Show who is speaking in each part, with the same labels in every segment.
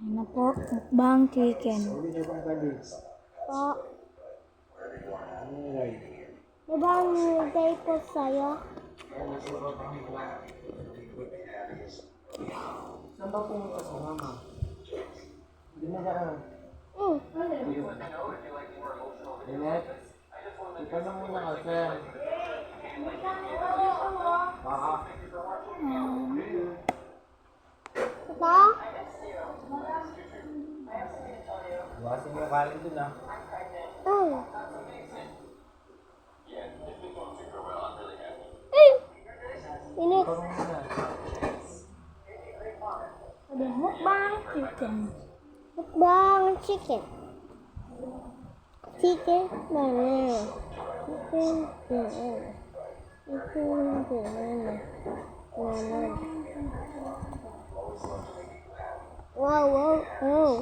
Speaker 1: Ano po? Mukbang chicken.
Speaker 2: Po. Diba ang nilagay ko sa'yo?
Speaker 3: Saan ba pumunta sa mama? Hindi na daan. Linet? Ikaw na muna kasi. Baka.
Speaker 2: Ito?
Speaker 3: Iwasin mo kain dun ah.
Speaker 2: Init.
Speaker 3: Ikaw na muna.
Speaker 1: Sabi, mukbang chicken.
Speaker 2: Mukbang chicken. Chicken banana. Chicken banana. Chicken banana. Banana. Wow, wow, wow.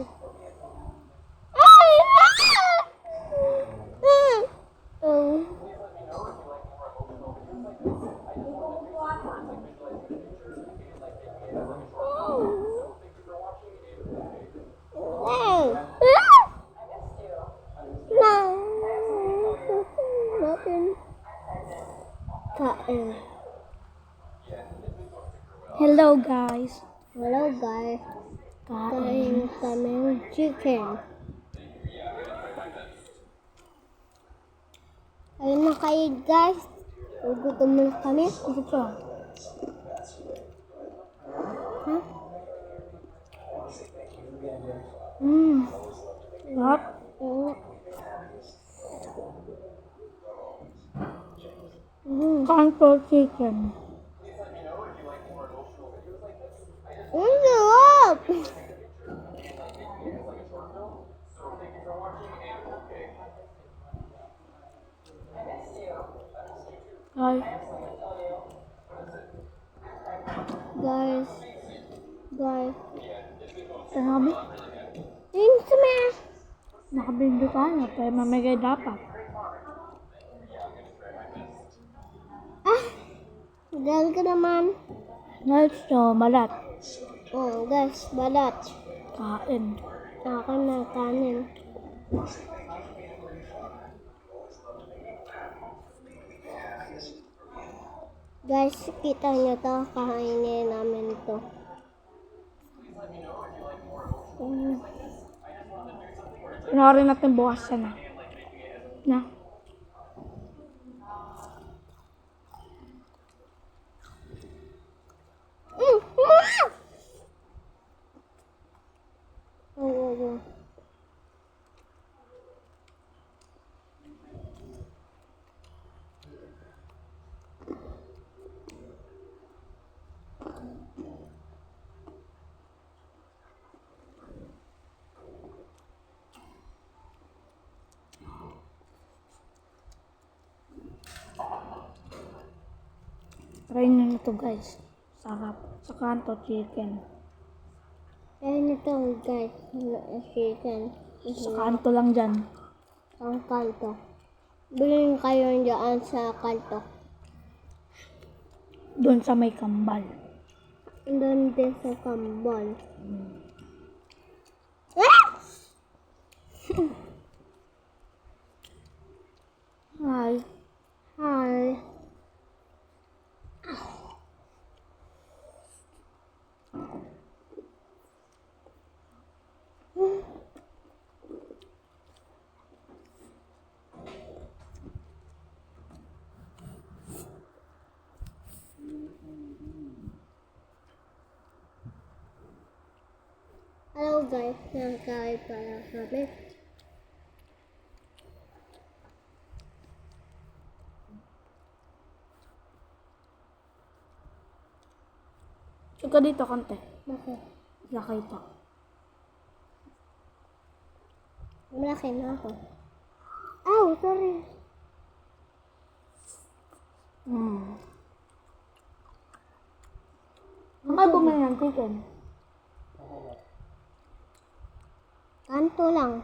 Speaker 2: Ay! Kain.
Speaker 1: Hello guys.
Speaker 2: Hello guys.
Speaker 1: Kain.
Speaker 2: Kain kami ng chicken. Kain na kayo guys. Gutom na kami.
Speaker 1: Ito.
Speaker 2: Ha?
Speaker 1: Sarap. Kanto chicken.
Speaker 2: Ang sarap!
Speaker 1: Guys.
Speaker 2: Guys.
Speaker 1: Sabi,
Speaker 2: Yung sama.
Speaker 1: nakabindi tayo. Pero mamigay dapat.
Speaker 2: Dahil ka naman.
Speaker 1: Next to, malat.
Speaker 2: Oh, guys, balat.
Speaker 1: Kain.
Speaker 2: Akin na kanin. Guys, kita nyo to. Kainin namin to.
Speaker 1: Panoorin natin bukas na. Na.
Speaker 2: Oh.
Speaker 1: Try nyo na to guys. Sarap. Sa kanto chicken.
Speaker 2: Ayan ito, guys. Chicken.
Speaker 1: Sa kanto lang dyan.
Speaker 2: Ang kanto. Bilhin kayo dyan sa kanto.
Speaker 1: Doon sa may kambal.
Speaker 2: Doon din sa kambal.
Speaker 1: Hi.
Speaker 2: Hi. Hello guys, nakain pala kami.
Speaker 1: Ika dito konti.
Speaker 2: Bakit?
Speaker 1: Nakita.
Speaker 2: Malaki na ako. Oh, sorry.
Speaker 1: Ang may bumili ng chicken.
Speaker 2: Kanto lang.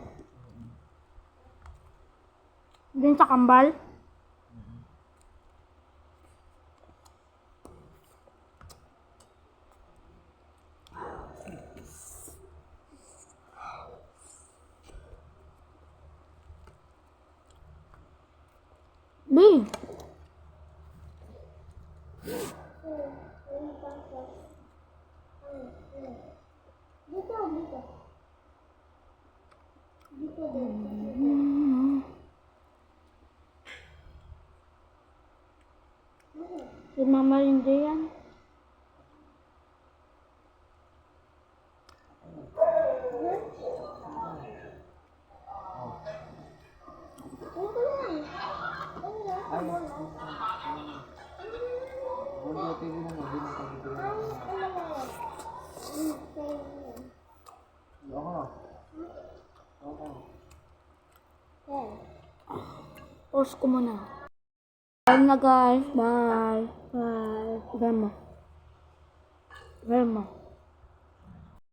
Speaker 1: Din sa kambal. Dali.
Speaker 2: Dito, dito. Dito, dito.
Speaker 1: Si Mama Linda yan.
Speaker 3: Ay, wala TV na mo, di na pag-ibigay. Ako na. Ako.
Speaker 1: Pause ko muna. Bye na guys. Bye. Bye. Vermo. Vermo.